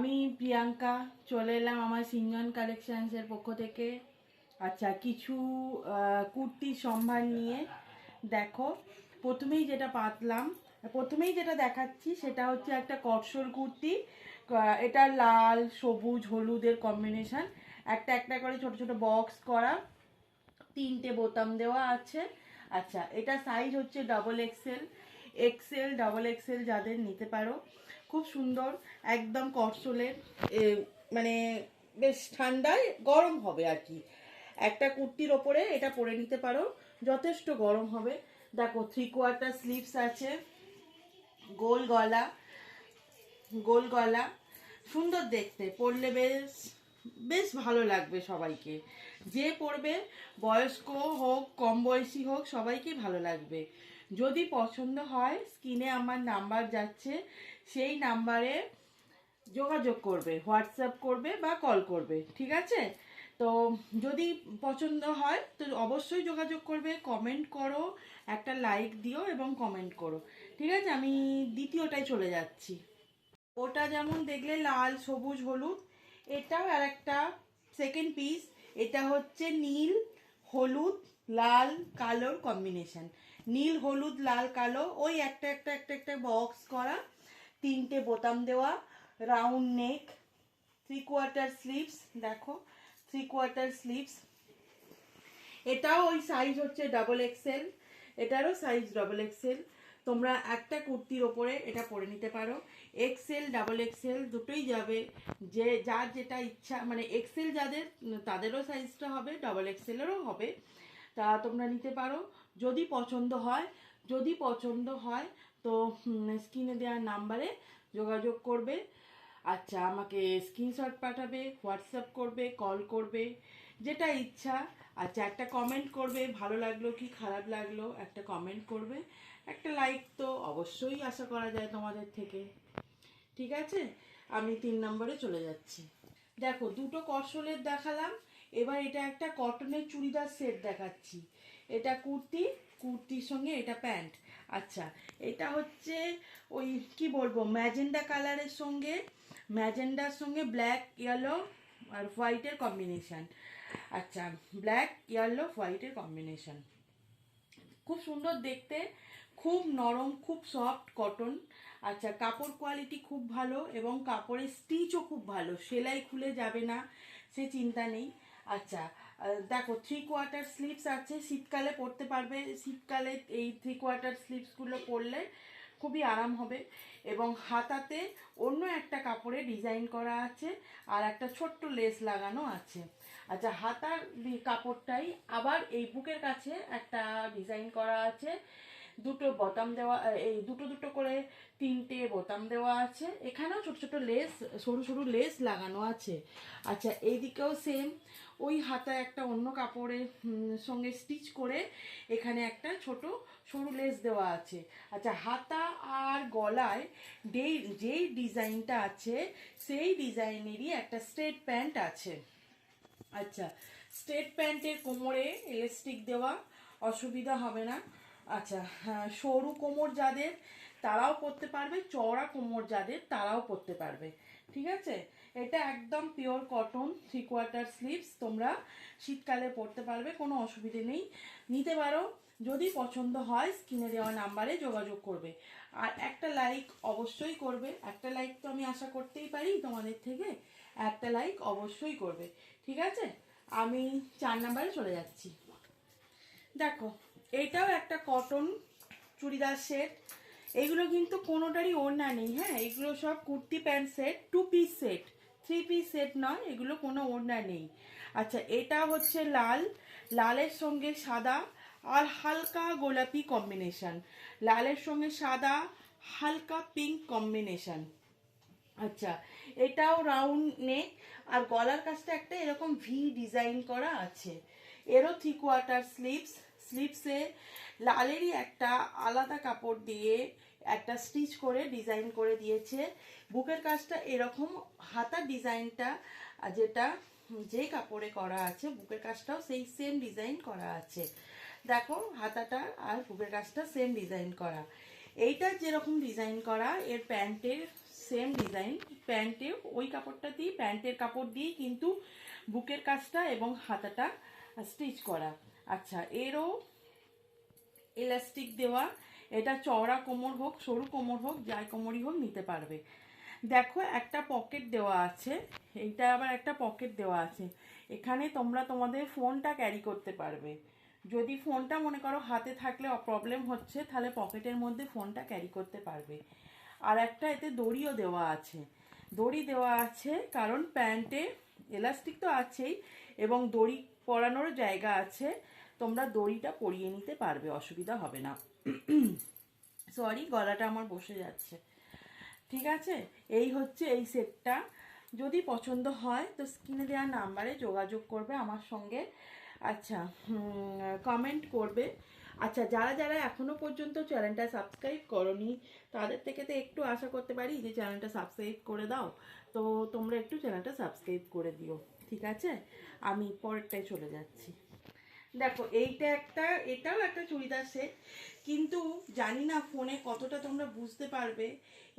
আমি প্রিয়াঙ্কা চলে এলাম আমার সিঞ্জন কালেকশনসের পক্ষ থেকে। আচ্ছা, কিছু কুর্তির সম্ভার নিয়ে দেখো। প্রথমেই যেটা দেখাচ্ছি সেটা হচ্ছে একটা কটসর কুর্তি। এটা লাল সবুজ হলুদের কম্বিনেশন, একটা একটা করে ছোট ছোট বক্স করা, 3টে বোতাম দেওয়া আছে। আচ্ছা, এটা সাইজ হচ্ছে ডবল এক্সেল। ডবল এক্সেল যাদের নিতে পারো, খুব সুন্দর, একদম কটসলের। মানে বেশ ঠান্ডায় গরম হবে আর কি। একটা কুর্তির ওপরে এটা পরে নিতে পারো, যথেষ্ট গরম হবে। দেখো, 3/4 স্লিভস আছে, গোল গলা, গোল গলা, সুন্দর দেখতে, পরলে বেশ বেশ ভালো লাগবে সবাইকে। যে পরবে, বয়স্ক হোক কম বয়সী হোক, সবাইকেই ভালো লাগবে। যদি পছন্দ হয়, স্ক্রিনে আমার নাম্বার যাচ্ছে, সেই নাম্বারে যোগাযোগ করবে, হোয়াটসঅ্যাপ করবে বা কল করবে, ঠিক আছে? তো যদি পছন্দ হয় তো অবশ্যই যোগাযোগ করবে, কমেন্ট করো, একটা লাইক দিও এবং কমেন্ট করো, ঠিক আছে? আমি দ্বিতীয়টায় চলে যাচ্ছি। ওটা যেমন দেখলে লাল সবুজ হলুদ, এটাও আর একটা সেকেন্ড পিস। এটা হচ্ছে নীল হলুদ লাল কালোর কম্বিনেশন। নীল হলুদ লাল কালো, ওই একটা একটা একটা একটা বক্স করা, 3টে বোতাম দেওয়া, রাউন্ড নেক, 3/4 স্লিভস। দেখো, 3/4 স্লিভস। এটাও ওই সাইজ হচ্ছে ডবল এক্সেল, এটারও সাইজ ডবল এক্সেল। তোমরা একটা কুর্তির ওপরে এটা পরে নিতে পারো। এক্সেল ডাবল এক্সেল দুটোই যাবে, যে যার যেটা ইচ্ছা, মানে এক্সেল যাদের তাদেরও সাইজটা হবে, ডবল এক্সেলেরও হবে। তা তোমরা নিতে পারো যদি পছন্দ হয় তো স্ক্রিনে দেওয়ার নাম্বারে যোগাযোগ করবে। আচ্ছা, আমাকে স্ক্রিনশট পাঠাবে, হোয়াটসঅ্যাপ করবে, কল করবে, যেটা ইচ্ছা। আচ্ছা, একটা কমেন্ট করবে, ভালো লাগলো কি খারাপ লাগলো একটা কমেন্ট করবে, একটা লাইক তো অবশ্যই আশা করা যায় তোমাদের থেকে, ঠিক আছে? আমি 3 নম্বরে চলে যাচ্ছি। দেখো, দুটো কটসলের দেখালাম, এবার এটা একটা কটনের চুড়িদার সেট দেখাচ্ছি। এটা কুর্তির সঙ্গে এটা প্যান্ট। আচ্ছা, এটা হচ্ছে ওই কি বলবো, ম্যাজেন্ডার সঙ্গে ব্ল্যাক ইয়েলো আর হোয়াইটের কম্বিনেশন। আচ্ছা, ব্ল্যাক ইয়েলো হোয়াইটের কম্বিনেশন, খুব সুন্দর দেখতে, খুব নরম, খুব সফট কটন। আচ্ছা, কাপড় কোয়ালিটি খুব ভালো এবং কাপড়ের স্টিচও খুব ভালো, সেলাই খুলে যাবে না, সে চিন্তা নেই। আচ্ছা, দেখো, 3/4 স্লিভস আছে, শীতকালে পরতে পারবে। শীতকালে এই 3/4 স্লিভসগুলো পরলে খুবই আরাম হবে। এবং হাতাতে অন্য একটা কাপড়ে ডিজাইন করা আছে, আর একটা ছোট্ট লেস লাগানো আছে। আচ্ছা, হাতার কাপড়টাই আবার এই বুকের কাছে একটা ডিজাইন করা আছে, দুটো বোতাম দেওয়া, এই দুটো দুটো করে 3টে বোতাম দেওয়া আছে, এখানেও ছোট ছোট লেস, সরু সরু লেস লাগানো আছে। আচ্ছা, এইদিকেও সেম, ওই হাতা একটা অন্য কাপড়ের সঙ্গে স্টিচ করে এখানে একটা ছোট সরু লেস দেওয়া আছে। আচ্ছা, হাতা আর গলায় যেই ডিজাইনটা আছে সেই ডিজাইনেরই একটা স্ট্রেট প্যান্ট আছে। আচ্ছা, স্ট্রেট প্যান্টের কোমরে ইলাস্টিক দেওয়া, অসুবিধা হবে না। আচ্ছা, হ্যাঁ, সরু কোমর যাদের তারাও পরতে পারবে, চওড়া কোমর যাদের তারাও পরতে পারবে, ঠিক আছে? এটা একদম পিওর কটন 3/4 স্লিভস, তোমরা শীতকালে পরতে পারবে, কোনো অসুবিধে নেই, নিতে পারো। যদি পছন্দ হয় স্ক্রিনে দেওয়া নাম্বারে যোগাযোগ করবে, আর একটা লাইক অবশ্যই করবে। একটা লাইক তো আমি আশা করতেই পারি তোমাদের থেকে, একটা লাইক অবশ্যই করবে, ঠিক আছে? আমি 4 নম্বরে চলে যাচ্ছি। দেখো, এটাও একটা কটন চুড়িদার সেট। এগুলো কিন্তু কোনোটারই ওড়না নেই, হ্যাঁ, এগুলো সব kurti pant set, 2 piece set, 3 piece set নয়, এগুলো কোনো ওড়না নেই। আচ্ছা, এটা হচ্ছে লালের সঙ্গে সাদা আর হালকা গোলাপি কম্বিনেশন, লালের সঙ্গে সাদা, হালকা পিঙ্ক কম্বিনেশন। আচ্ছা, এটাও রাউন্ড নেক, আর গলার কাছটা একটা এরকম ভি ডিজাইন করা আছে। এরও 3/4 স্লিভসে লালেরই একটা আলাদা কাপড় দিয়ে একটা স্টিচ করে ডিজাইন করে দিয়েছে। বুকের কাছটা এরকম, হাতার ডিজাইনটা যেটা যে কাপড়ে করা আছে, বুকের কাছটাও সেই সেম ডিজাইন করা আছে। দেখো, হাতাটা আর বুকের কাছটা সেম ডিজাইন করা। এইটা যেরকম ডিজাইন করা, এর প্যান্টের সেম ডিজাইন, প্যান্টেও ওই কাপড়টা দিয়ে, প্যান্টের কাপড় দিয়েই কিন্তু বুকের কাজটা এবং হাতাটা স্টিচ করা। আচ্ছা, এরও ইলাস্টিক দেওয়া, এটা চওড়া কোমর হোক সরু কোমর হোক যাই কোমরই হোক নিতে পারবে। দেখো একটা পকেট দেওয়া আছে, এইটা আবার একটা পকেট দেওয়া আছে, এখানে তোমরা তোমাদের ফোনটা ক্যারি করতে পারবে। যদি ফোনটা মনে করো হাতে থাকলে প্রবলেম হচ্ছে, তাহলে পকেটের মধ্যে ফোনটা ক্যারি করতে পারবে। আর একটা এতে দড়িও দেওয়া আছে, দড়ি দেওয়া আছে কারণ প্যান্টে এলাস্টিক তো আছেই এবং দড়ি পরানোর জায়গা আছে, তোমরা দড়িটা পরিয়ে নিতে পারবে, অসুবিধা হবে না। সরি, গলাটা আমার বসে যাচ্ছে। ঠিক আছে, এই হচ্ছে এই সেটটা। যদি পছন্দ হয় তো স্ক্রিনে দেওয়া নাম্বারে যোগাযোগ করবে আমার সঙ্গে। আচ্ছা, কমেন্ট করবে। আচ্ছা, যারা যারা এখনো পর্যন্ত চ্যানেলটা সাবস্ক্রাইব করনি তাদের থেকে তো একটু আশা করতে পারি যে চ্যানেলটা সাবস্ক্রাইব করে দাও, তো তোমরা একটু চ্যানেলটা সাবস্ক্রাইব করে দিও। ঠিক আছে, আমি পরেরটায় চলে যাচ্ছি। দেখো এইটা একটা, এটাও একটা চুড়িদার সেট, কিন্তু জানি না ফোনে কতটা তোমরা বুঝতে পারবে।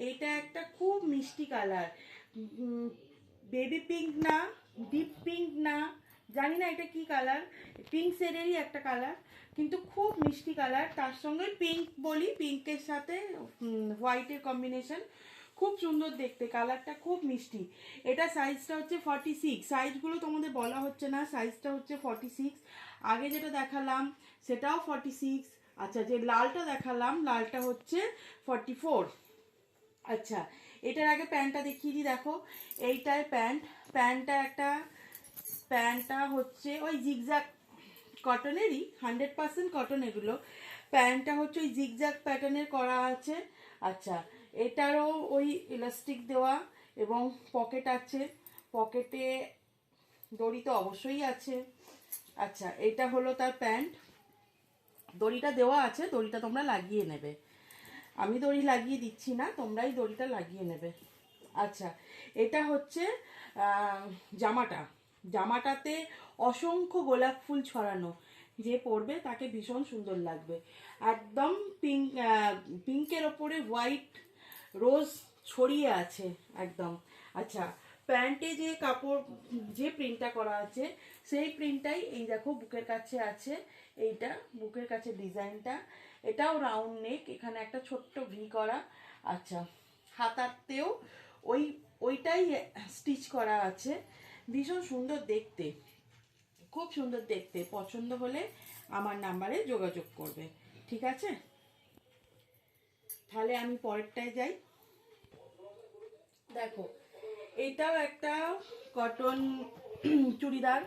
এইটা একটা খুব মিষ্টি কালার, বেবি পিঙ্ক না, ডিপ পিঙ্ক না, জানি না এটা কি কালার, পিঙ্ক শেডেরই একটা কালার, কিন্তু খুব মিষ্টি কালার। তার সঙ্গে পিঙ্ক বলি, পিঙ্কের সাথে হোয়াইটের কম্বিনেশন, খুব সুন্দর দেখতে, কালারটা খুব মিষ্টি। এটা সাইজটা হচ্ছে 46, সাইজগুলো তোমাদের বলা হচ্ছে না, সাইজটা হচ্ছে 46। আগে যেটা দেখালাম সেটাও 46। আচ্ছা, যে লালটা দেখালাম লালটা হচ্ছে 44। আচ্ছা, এটার আগে প্যান্টটা দেখিয়ে দিই। দেখো এইটাই প্যান্টটা হচ্ছে ওই জিগজ্যাগ কটনেরই, 100% কটন এগুলো। প্যান্টটা হচ্ছে ওই জিগজ্যাগ প্যাটার্নের করা আছে। আচ্ছা, এটারও ওই ইলাস্টিক দেওয়া এবং পকেট আছে, পকেটে দড়ি তো অবশ্যই আছে। আচ্ছা, এটা হলো তার প্যান্ট, দড়িটা দেওয়া আছে, দড়িটা তোমরা লাগিয়ে নেবে, আমি দড়ি লাগিয়ে দিচ্ছি না, তোমরাই দড়িটা লাগিয়ে নেবে। আচ্ছা, এটা হচ্ছে জামাটাতে অসংখ্য গোলাপ ফুল ছড়ানো, যে পরবে তাকে ভীষণ সুন্দর লাগবে, একদম পিঙ্কের ওপরে হোয়াইট রোজ ছড়িয়ে আছে একদম। আচ্ছা, প্যান্টে যে কাপড়, যে প্রিন্টটা করা আছে সেই প্রিন্টটাই এই দেখো বুকের কাছে আছে, এইটা বুকের কাছে ডিজাইনটা, এটাও রাউন্ড নেক, এখানে একটা ছোট্ট ভি করা। আচ্ছা, হাতাতেও ওইটাই স্টিচ করা আছে, ভীষণ সুন্দর দেখতে, খুব সুন্দর দেখতে। পছন্দ হলে আমার নাম্বারে যোগাযোগ করবে। ঠিক আছে, তাহলে আমি পরেরটায় যাই। দেখো এটাও একটা cotton churidar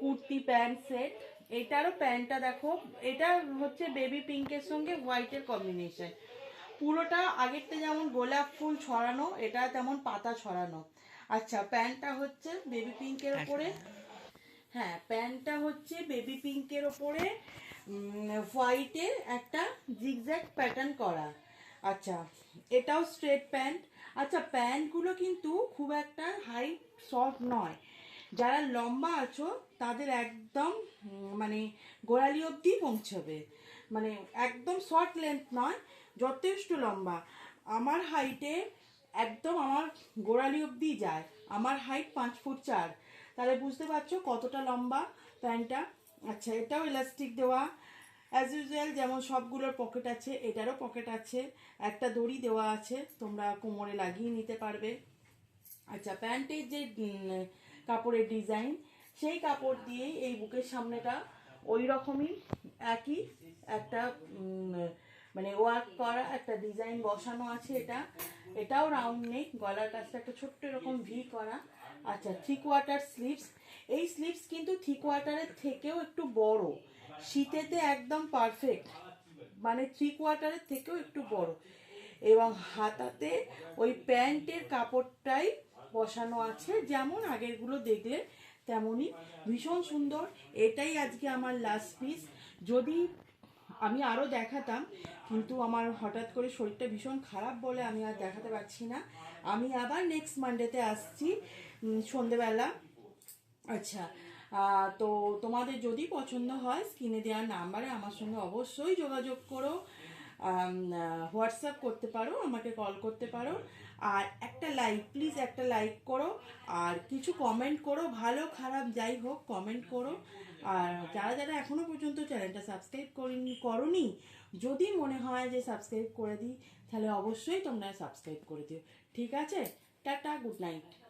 kurti pant set, এটারও প্যান্টটা দেখো, এটা হচ্ছে বেবি পিঙ্কের সঙ্গে হোয়াইটের কম্বিনেশন, পুরোটা আগেরটা যেমন গোলাপ ফুল ছড়ানো, এটা তেমন পাতা ছড়ানো। আচ্ছা, প্যান্টটা হচ্ছে বেবি পিঙ্কের ওপরে, হ্যাঁ প্যান্টটা হচ্ছে বেবি পিঙ্কের ওপরে হোয়াইটের একটা জিগজ্যাগ প্যাটার্ন করা। আচ্ছা, এটাও স্ট্রেট প্যান্ট। আচ্ছা, প্যান্টগুলো কিন্তু খুব একটা হাইট শর্ট নয়, যারা লম্বা আছো তাদের একদম মানে গোড়ালি অবধি পৌঁছবে, মানে একদম শর্ট লেন্থ নয়, যথেষ্ট লম্বা। আমার হাইটে একদম আমার গোড়ালি অবধি যায়, আমার হাইট 5 ফুট 4, তাহলে বুঝতে পারছো কতটা লম্বা প্যান্টটা। আচ্ছা, এটাও ইলাস্টিক দেওয়া অ্যাজ ইউজুয়াল, যেমন সবগুলোর পকেট আছে, এটারও পকেট আছে, একটা দড়ি দেওয়া আছে, তোমরা কোমরে লাগিয়ে নিতে পারবে। আচ্ছা, প্যান্টের যে কাপড়ের ডিজাইন, সেই কাপড় দিয়েই এই বুকের সামনেটা ওই রকমই একই একটা মানে ওয়ার্ক করা একটা ডিজাইন বসানো আছে। এটাও রাউন্ড নেক, গলার কাছটা একটা ছোট্ট এরকম ভি করা। আচ্ছা, 3/4 স্লিভস, এই স্লিভস কিন্তু 3/4 থেকেও একটু বড়, শীতেতে একদম পারফেক্ট, মানে 3/4 থেকেও একটু বড়, এবং হাতাতে ওই প্যান্টের কাপড়টাই বসানো আছে, যেমন আগেরগুলো দেখলে তেমনই, ভীষণ সুন্দর। এটাই আজকে আমার লাস্ট পিস, যদি আমি আরও দেখাতাম কিন্তু আমার হঠাৎ করে শরীরটা ভীষণ খারাপ বলে আমি আর দেখাতে পারছি না, আমি আবার নেক্সট মানডেতে আসছি সন্ধেবেলা। আচ্ছা, তো তোমাদের যদি পছন্দ হয় স্ক্রিনে দেওয়া নাম্বারে আমার সঙ্গে অবশ্যই যোগাযোগ করো। হোয়াটসঅ্যাপ করতে পারো, আমাকে কল করতে পারো। আর একটা লাইক, প্লিজ একটা লাইক করো, আর কিছু কমেন্ট করো, ভালো খারাপ যাই হোক কমেন্ট করো। আর যারা যারা এখনো পর্যন্ত চ্যানেলটা সাবস্ক্রাইব করনি, যদি মনে হয় যে সাবস্ক্রাইব করে দিই, তাহলে অবশ্যই তোমরা সাবস্ক্রাইব করে দিও। ঠিক আছে, টাটা, গুড নাইট।